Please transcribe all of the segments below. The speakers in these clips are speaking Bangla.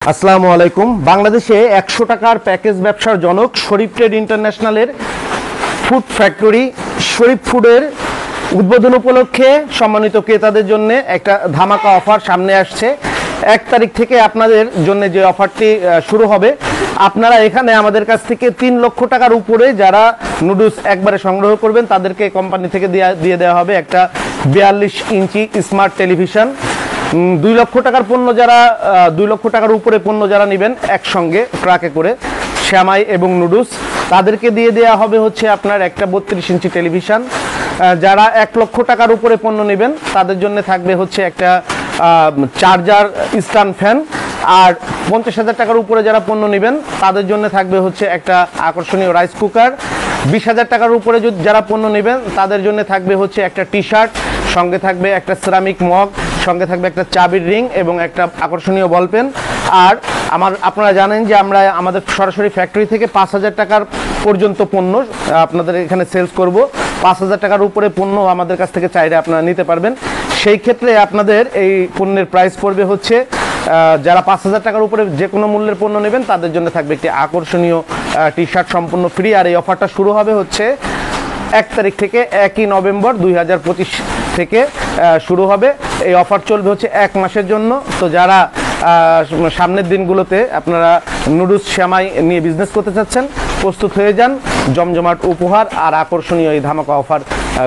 আসসালামু আলাইকুম। বাংলাদেশে 100 টাকার প্যাকেজ ব্যবসার জনক শরীফ ট্রেড ইন্টারন্যাশনালের ফুড ফ্যাক্টরি শরীফ ফুডের উদ্বোধন উপলক্ষে সম্মানিত ক্রেতাদের জন্য একটা ধামাকা অফার সামনে আসছে। 1 তারিখ থেকে আপনাদের জন্য যে অফারটি শুরু হবে, আপনারা এখানে আমাদের কাছ থেকে 3 লক্ষ টাকার উপরে যারা নুডলস একবারে সংগ্রহ করবেন তাদেরকে কোম্পানি থেকে দিয়ে দেওয়া হবে একটা 42 ইঞ্চি স্মার্ট টেলিভিশন। 2 লক্ষ টাকার পণ্য যারা 2 লক্ষ টাকার উপরে পণ্য যারা নেবেন একসঙ্গে ট্রাকে করে শ্যামাই এবং নুডলস, তাদেরকে দিয়ে দেওয়া হবে হচ্ছে আপনার একটা 32 ইঞ্চি টেলিভিশন। যারা 1 লক্ষ টাকার উপরে পণ্য নেবেন তাদের জন্য থাকবে হচ্ছে একটা চার্জার স্ট্যান্ড ফ্যান। আর 50,000 টাকার উপরে যারা পণ্য নেবেন তাদের জন্য থাকবে হচ্ছে একটা আকর্ষণীয় রাইস কুকার। 20,000 টাকার উপরে যারা পণ্য নেবেন তাদের জন্য থাকবে হচ্ছে একটা টি শার্ট, সঙ্গে থাকবে একটা সিরামিক মগ, সঙ্গে থাকবে একটা চাবির রিং এবং একটা আকর্ষণীয় বল পেন। আর আপনারা জানেন যে আমরা আমাদের সরাসরি ফ্যাক্টরি থেকে 5,000 টাকার পর্যন্ত পণ্য আপনাদের এখানে সেলস করব। 5,000 টাকার উপরে পণ্য আমাদের কাছ থেকে চাইলে আপনারা নিতে পারবেন। সেই ক্ষেত্রে আপনাদের এই পণ্যের প্রাইস পড়বে হচ্ছে, যারা 5,000 টাকার উপরে যে কোনো মূল্যের পণ্য নেবেন তাদের জন্য থাকবে একটি আকর্ষণীয় টি শার্ট সম্পূর্ণ ফ্রি। আর এই অফারটা শুরু হবে হচ্ছে 1 তারিখ থেকে 1 নভেম্বর 2025 থেকে শুরু হবে। এই অফার চলবে হচ্ছে 1 মাসের জন্য। তো যারা সামনের দিনগুলোতে আপনারা নুডলস শ্যামাই নিয়ে বিজনেস করতে চাচ্ছেন, প্রস্তুত হয়ে যান জমজমাট উপহার আর আকর্ষণীয় এই ধামাকা অফার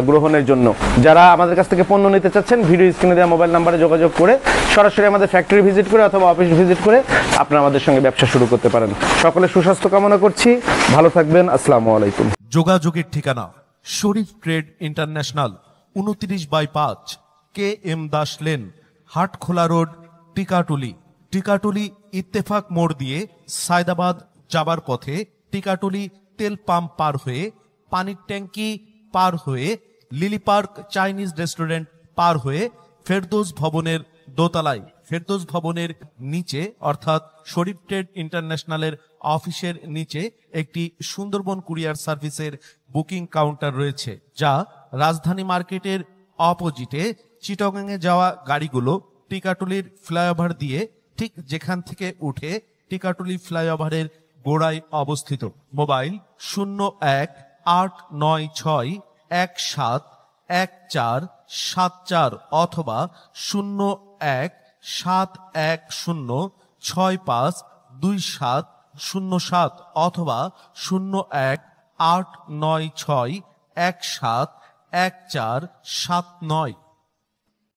গ্রহণের জন্য। যারা আমাদের কাছ থেকে পণ্য নিতে চাচ্ছেন, ভিডিও স্ক্রিনে দেওয়া মোবাইল নাম্বারে যোগাযোগ করে সরাসরি আমাদের ফ্যাক্টরি ভিজিট করে অথবা অফিস ভিজিট করে আপনারা আমাদের সঙ্গে ব্যবসা শুরু করতে পারেন। সকলে সুস্বাস্থ্য কামনা করছি, ভালো থাকবেন। আসসালামু আলাইকুম। যোগাযোগের ঠিকানা Sharif trade international, 29/5 KM Das lane, Hatkhola road, Tikatuli. Tikatuli Ittefaq মোড় দিয়ে সায়দাবাদ যাবার পথে টিকাটুলি তেল পাম্প পার হয়ে, পানির ট্যাঙ্কি পার হয়ে, লিলি পার্ক চাইনিজ রেস্টুরেন্ট পার হয়ে ফেরদৌস ভবনের দোতলায়, ফেরদৌস ভবনের নিচে অর্থাৎ শরীফ ট্রেড ইন্টারন্যাশনালের অফিসের নিচে একটি সুন্দরবন কুরিয়ার সার্ভিসের বুকিং কাউন্টার রয়েছে, যা রাজধানী মার্কেটের অপোজিটে চিটাগাংয়ে যাওয়া গাড়িগুলো টিকাটুলির ফ্লাইওভার দিয়ে ঠিক যেখান থেকে উঠে টিকাটুলি ফ্লাইওভারের গোড়ায় অবস্থিত। মোবাইল 0189171474 অথবা 017110652707 অথবা 018961714149।